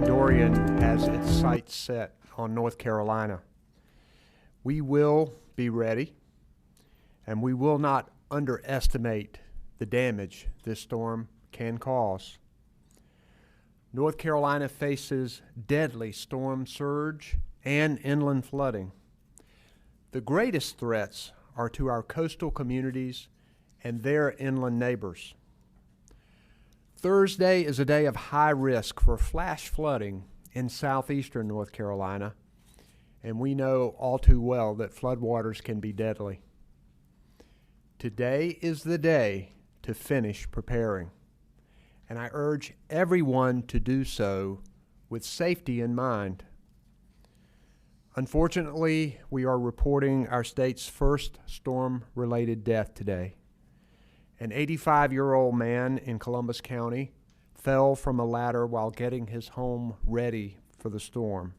Hurricane Dorian has its sights set on North Carolina. We will be ready, and we will not underestimate the damage this storm can cause. North Carolina faces deadly storm surge and inland flooding. The greatest threats are to our coastal communities and their inland neighbors. Thursday is a day of high risk for flash flooding in southeastern North Carolina, and we know all too well that floodwaters can be deadly. Today is the day to finish preparing, and I urge everyone to do so with safety in mind. Unfortunately, we are reporting our state's first storm-related death today. An 85-year-old man in Columbus County fell from a ladder while getting his home ready for the storm,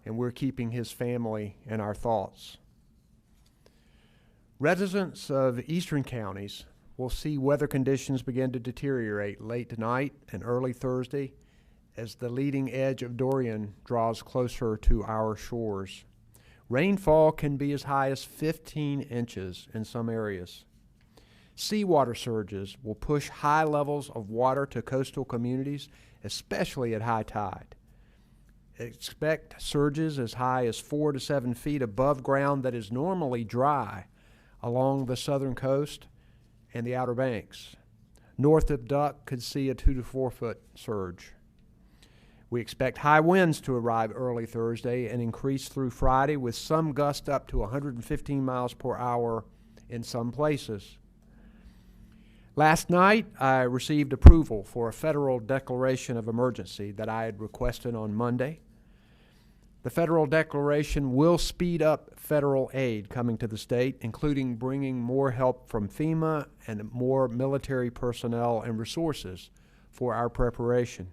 and we're keeping his family in our thoughts. Residents of eastern counties will see weather conditions begin to deteriorate late tonight and early Thursday as the leading edge of Dorian draws closer to our shores. Rainfall can be as high as 15 inches in some areas. Seawater surges will push high levels of water to coastal communities, especially at high tide. Expect surges as high as 4 to 7 feet above ground that is normally dry along the southern coast and the Outer Banks. North of Duck could see a 2 to 4 foot surge. We expect high winds to arrive early Thursday and increase through Friday, with some gusts up to 115 miles per hour in some places. Last night, I received approval for a federal declaration of emergency that I had requested on Monday. The federal declaration will speed up federal aid coming to the state, including bringing more help from FEMA and more military personnel and resources for our preparation.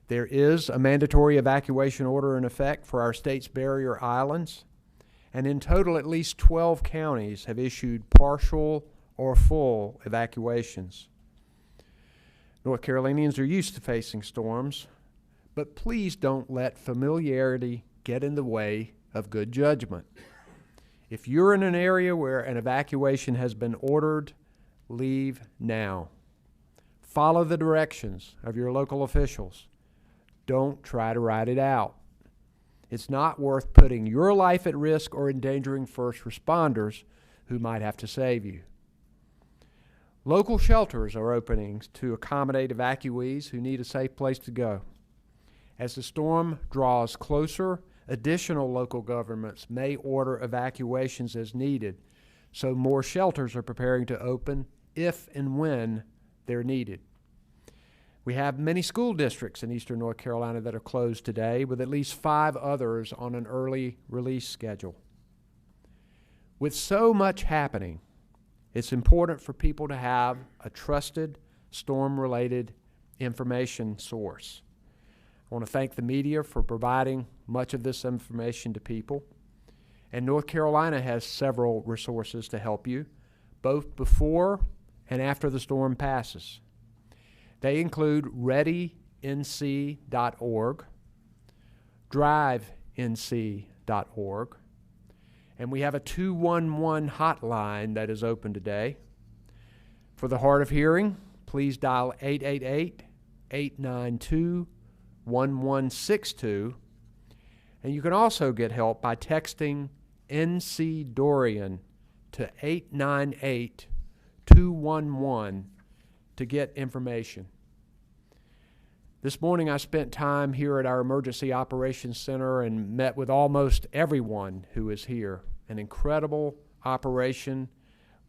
There is a mandatory evacuation order in effect for our state's barrier islands, and in total at least 12 counties have issued partial or full evacuations. North Carolinians are used to facing storms, but please don't let familiarity get in the way of good judgment. If you're in an area where an evacuation has been ordered, leave now. Follow the directions of your local officials. Don't try to ride it out. It's not worth putting your life at risk or endangering first responders who might have to save you. Local shelters are opening to accommodate evacuees who need a safe place to go. As the storm draws closer, additional local governments may order evacuations as needed, so more shelters are preparing to open if and when they're needed. We have many school districts in eastern North Carolina that are closed today, with at least 5 others on an early release schedule. With so much happening, it's important for people to have a trusted storm-related information source. I want to thank the media for providing much of this information to people. And North Carolina has several resources to help you, both before and after the storm passes. They include readync.org, drivenc.org, and we have a 211 hotline that is open today. For the hard of hearing, please dial 888-892-1162, and you can also get help by texting NC Dorian to 898-211 to get information. This morning I spent time here at our Emergency Operations Center and met with almost everyone who is here. An incredible operation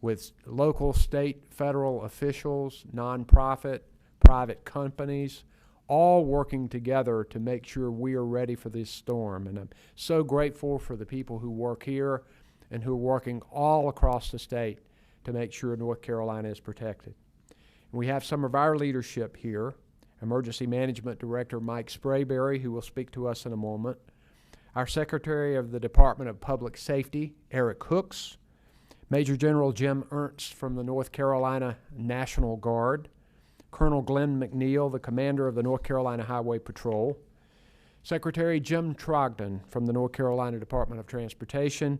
with local, state, federal officials, nonprofit, private companies, all working together to make sure we are ready for this storm. And I'm so grateful for the people who work here and who are working all across the state to make sure North Carolina is protected. And we have some of our leadership here. Emergency Management Director Mike Sprayberry, who will speak to us in a moment. Our Secretary of the Department of Public Safety, Eric Hooks. Major General Jim Ernst from the North Carolina National Guard. Colonel Glenn McNeil, the commander of the North Carolina Highway Patrol, Secretary Jim Trogdon from the North Carolina Department of Transportation,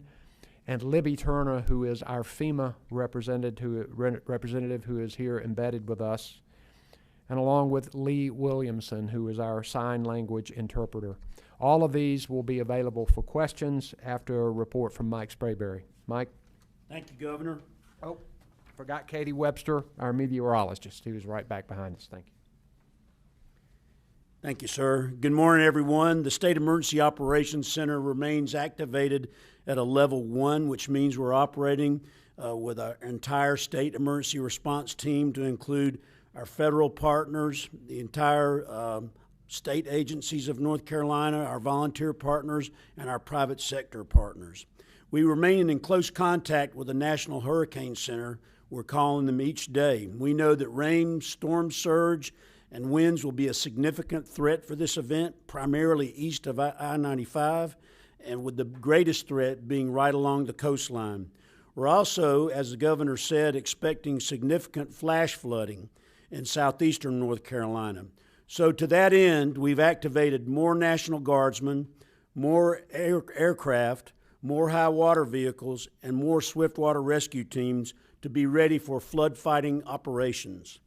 and Libby Turner, who is our FEMA representative who is here embedded with us, and along with Lee Williamson, who is our sign language interpreter. All of these will be available for questions after a report from Mike Sprayberry. Mike? Thank you, Governor. Oh, forgot Katie Webster, our meteorologist, who is right back behind us. Thank you. Thank you, sir. Good morning, everyone. The State Emergency Operations Center remains activated at a level 1, which means we're operating with our entire state emergency response team to include our federal partners, the entire state agencies of North Carolina, our volunteer partners, and our private sector partners. We remain in close contact with the National Hurricane Center. We're calling them each day. We know that rain, storm surge, and winds will be a significant threat for this event, primarily east of I-95, and with the greatest threat being right along the coastline. We're also, as the governor said, expecting significant flash flooding in southeastern North Carolina. So to that end, we've activated more National Guardsmen, more aircraft, more high water vehicles, and more swiftwater rescue teams to be ready for flood fighting operations.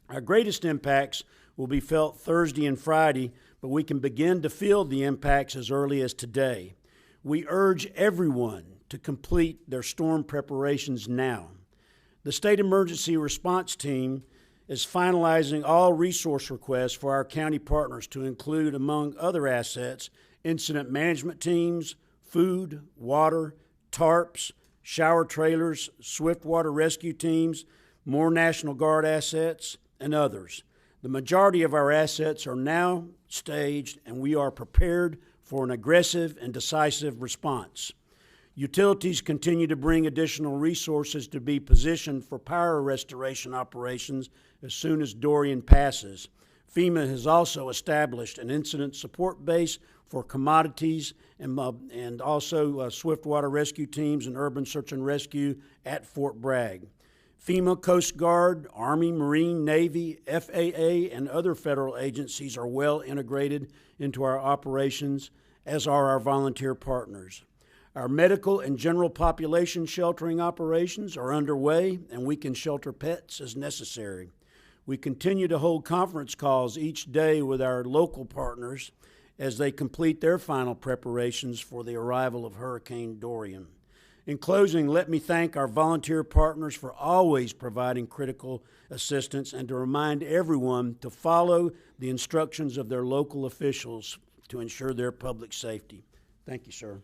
Our greatest impacts will be felt Thursday and Friday, but we can begin to feel the impacts as early as today. We urge everyone to complete their storm preparations now. The State Emergency Response Team is finalizing all resource requests for our county partners to include, among other assets, incident management teams, food, water, tarps, shower trailers, swiftwater rescue teams, more National Guard assets, and others. The majority of our assets are now staged, and we are prepared for an aggressive and decisive response. Utilities continue to bring additional resources to be positioned for power restoration operations as soon as Dorian passes. FEMA has also established an incident support base for commodities and also swiftwater rescue teams and urban search and rescue at Fort Bragg. FEMA, Coast Guard, Army, Marine, Navy, FAA, and other federal agencies are well integrated into our operations, as are our volunteer partners. Our medical and general population sheltering operations are underway, and we can shelter pets as necessary. We continue to hold conference calls each day with our local partners as they complete their final preparations for the arrival of Hurricane Dorian. In closing, let me thank our volunteer partners for always providing critical assistance and to remind everyone to follow the instructions of their local officials to ensure their public safety. Thank you, sir.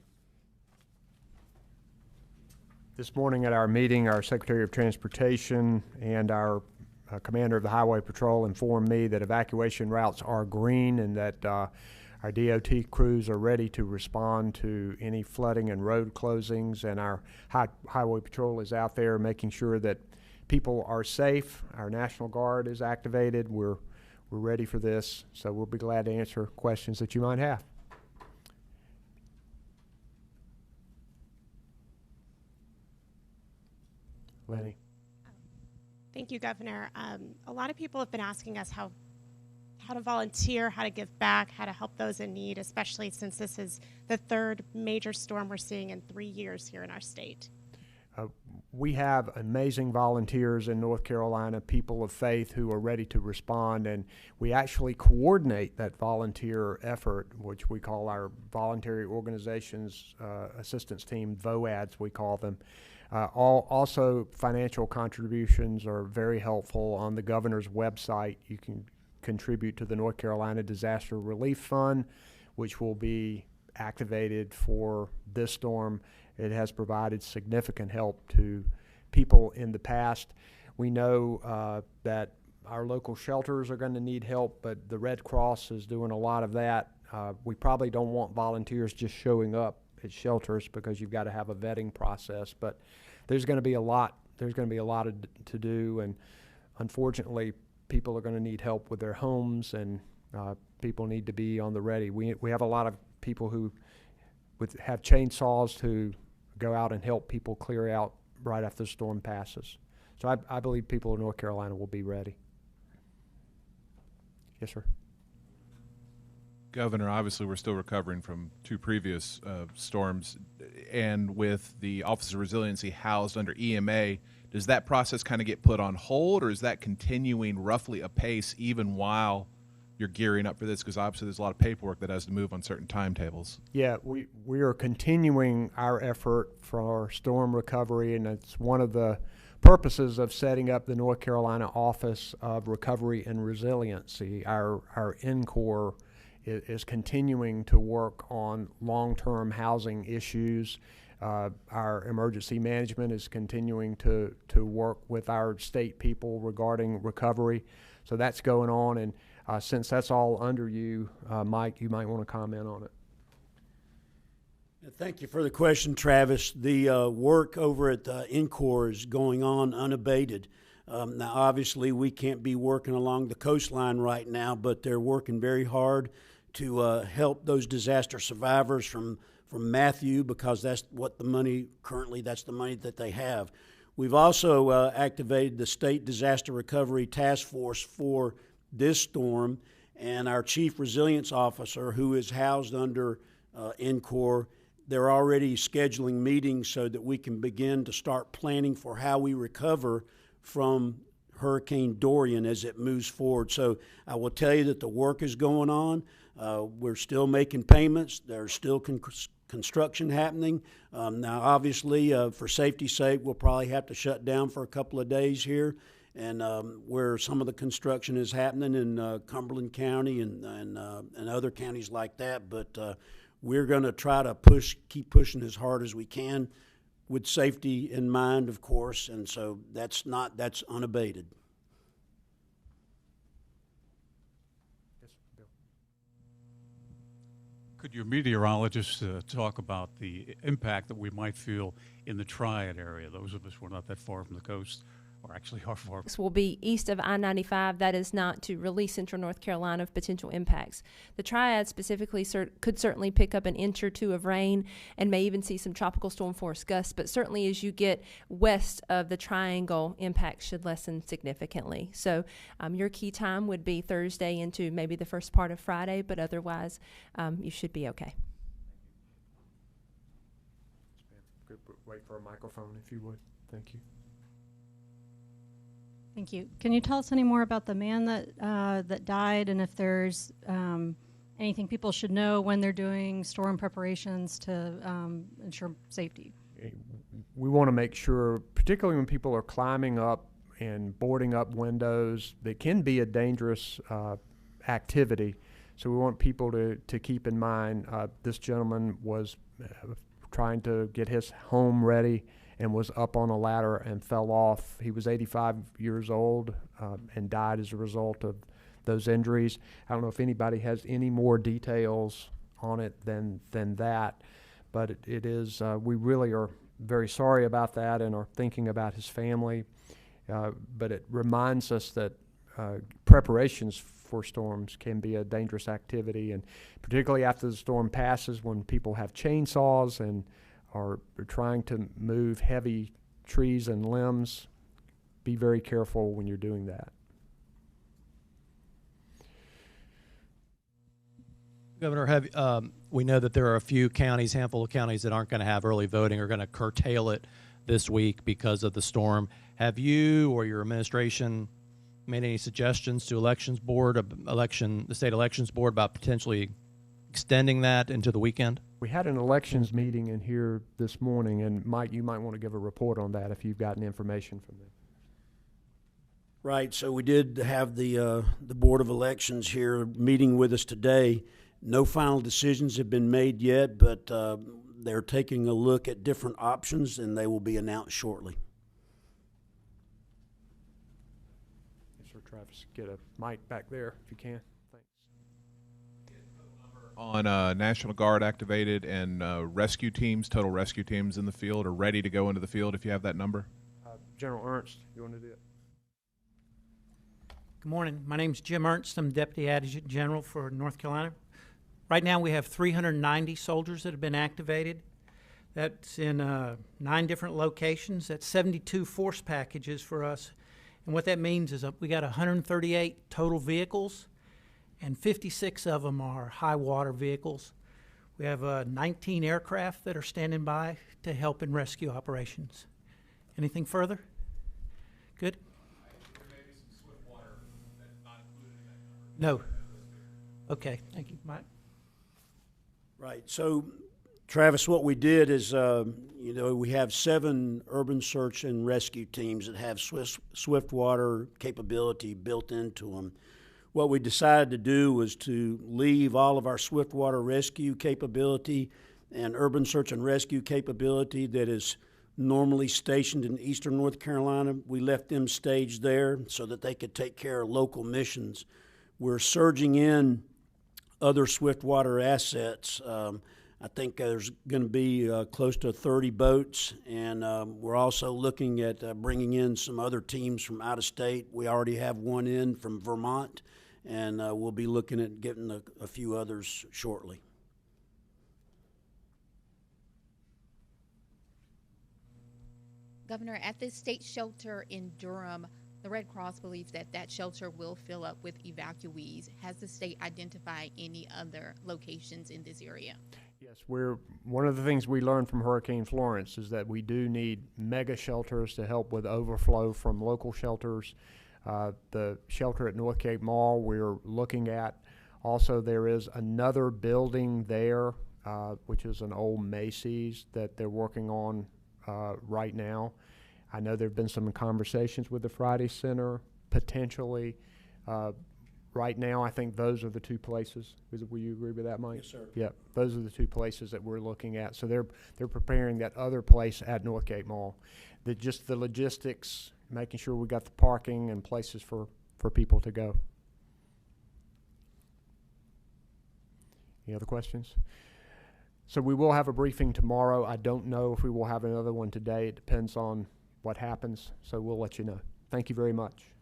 This morning at our meeting, our Secretary of Transportation and our commander of the Highway Patrol informed me that evacuation routes are green and that our DOT crews are ready to respond to any flooding and road closings, and our Highway Patrol is out there making sure that people are safe. Our National Guard is activated. We're ready for this, so we'll be glad to answer questions that you might have. Lenny. Thank you, Governor. A lot of people have been asking us how to volunteer, how to give back, how to help those in need, especially since this is the third major storm we're seeing in 3 years here in our state. We have amazing volunteers in North Carolina, people of faith who are ready to respond, and we actually coordinate that volunteer effort, which we call our Voluntary Organizations Assistance Team, VOADs we call them. Also, financial contributions are very helpful. On the governor's website, you can contribute to the North Carolina Disaster Relief Fund, which will be activated for this storm. It has provided significant help to people in the past. We know that our local shelters are going to need help, but the Red Cross is doing a lot of that. We probably don't want volunteers just showing up at shelters because you've got to have a vetting process, but there's going to be a lot to do, and unfortunately people are going to need help with their homes, and people need to be on the ready. We have a lot of people who have chainsaws to go out and help people clear out right after the storm passes. So I believe people in North Carolina will be ready. Yes, sir. Governor, obviously we're still recovering from two previous storms, and with the Office of Resiliency housed under EMA, does that process kind of get put on hold, or is that continuing roughly apace even while you're gearing up for this? Because obviously there's a lot of paperwork that has to move on certain timetables. Yeah, we are continuing our effort for storm recovery, and it's one of the purposes of setting up the North Carolina Office of Recovery and Resiliency. Our NCORE is continuing to work on long-term housing issues. Our emergency management is continuing to work with our state people regarding recovery. So that's going on, and since that's all under you, Mike, you might want to comment on it. Thank you for the question, Travis. The work over at NCORE is going on unabated. Now, obviously, we can't be working along the coastline right now, but they're working very hard to help those disaster survivors from Matthew, because that's what the money currently, that's the money that they have. We've also activated the State Disaster Recovery Task Force for this storm, and our Chief Resilience Officer, who is housed under NCORE, they're already scheduling meetings so that we can begin to start planning for how we recover from Hurricane Dorian as it moves forward. So I will tell you that the work is going on. We're still making payments. There's still construction happening. Now, obviously, for safety's sake, we'll probably have to shut down for a couple of days here. And where some of the construction is happening in Cumberland County and other counties like that. But we're going to try to keep pushing as hard as we can, with safety in mind, of course. And so that's unabated. Could your meteorologists talk about the impact that we might feel in the Triad area? Those of us who are not that far from the coast, or actually are far. This will be east of I-95. That is not to release central North Carolina of potential impacts. The Triad specifically could certainly pick up an inch or two of rain and may even see some tropical storm force gusts, but certainly as you get west of the triangle, impacts should lessen significantly. So your key time would be Thursday into maybe the first part of Friday, but otherwise you should be okay. Good. Wait for a microphone if you would. Thank you. Thank you. Can you tell us any more about the man that died, and if there's anything people should know when they're doing storm preparations to ensure safety? We want to make sure, particularly when people are climbing up and boarding up windows, that can be a dangerous activity. So we want people to keep in mind this gentleman was trying to get his home ready and was up on a ladder and fell off. He was 85 years old and died as a result of those injuries. I don't know if anybody has any more details on it than that, but it is, we really are very sorry about that and are thinking about his family. But it reminds us that preparations for storms can be a dangerous activity, and particularly after the storm passes, when people have chainsaws and are trying to move heavy trees and limbs, be very careful when you're doing that. Governor, we know that there are a few counties, handful of counties that aren't going to have early voting, are going to curtail it this week because of the storm. Have you or your administration made any suggestions to the state elections board about potentially extending that into the weekend? We had an elections meeting in here this morning, and Mike, you might want to give a report on that if you've gotten information from them. Right. So we did have the Board of Elections here meeting with us today. No final decisions have been made yet, but they're taking a look at different options, and they will be announced shortly. Yes, sir, Travis. Get a mic back there if you can. On National Guard activated and rescue teams, total rescue teams in the field, are ready to go into the field, if you have that number? General Ernst, you want to do it? Good morning. My name's Jim Ernst. I'm Deputy Adjutant General for North Carolina. Right now we have 390 soldiers that have been activated. That's in 9 different locations. That's 72 force packages for us. And what that means is we got 138 total vehicles, and 56 of them are high water vehicles. We have 19 aircraft that are standing by to help in rescue operations. Anything further? Good? There may be some swift water that's not included in that number. No. Okay, thank you, Mike. Right. So, Travis, what we did is, we have 7 urban search and rescue teams that have swift water capability built into them. What we decided to do was to leave all of our swift water rescue capability and urban search and rescue capability that is normally stationed in eastern North Carolina. We left them staged there so that they could take care of local missions. We're surging in other swift water assets. I think there's going to be close to 30 boats, and we're also looking at bringing in some other teams from out of state. We already have one in from Vermont, and we'll be looking at getting a few others shortly. Governor, at this state shelter in Durham, the Red Cross believes that that shelter will fill up with evacuees. Has the state identified any other locations in this area? Yes, one of the things we learned from Hurricane Florence is that we do need mega shelters to help with overflow from local shelters. The shelter at North Cape Mall we're looking at. Also, there is another building there, which is an old Macy's that they're working on right now. I know there have been some conversations with the Friday Center, potentially. Right now, I think those are the 2 places. Will you agree with that, Mike? Yes, sir. Yeah, those are the 2 places that we're looking at. So they're preparing that other place at North Cape Mall. Just the logistics, making sure we got the parking and places for people to go. Any other questions? So we will have a briefing tomorrow. I don't know if we will have another one today. It depends on what happens, so we'll let you know. Thank you very much.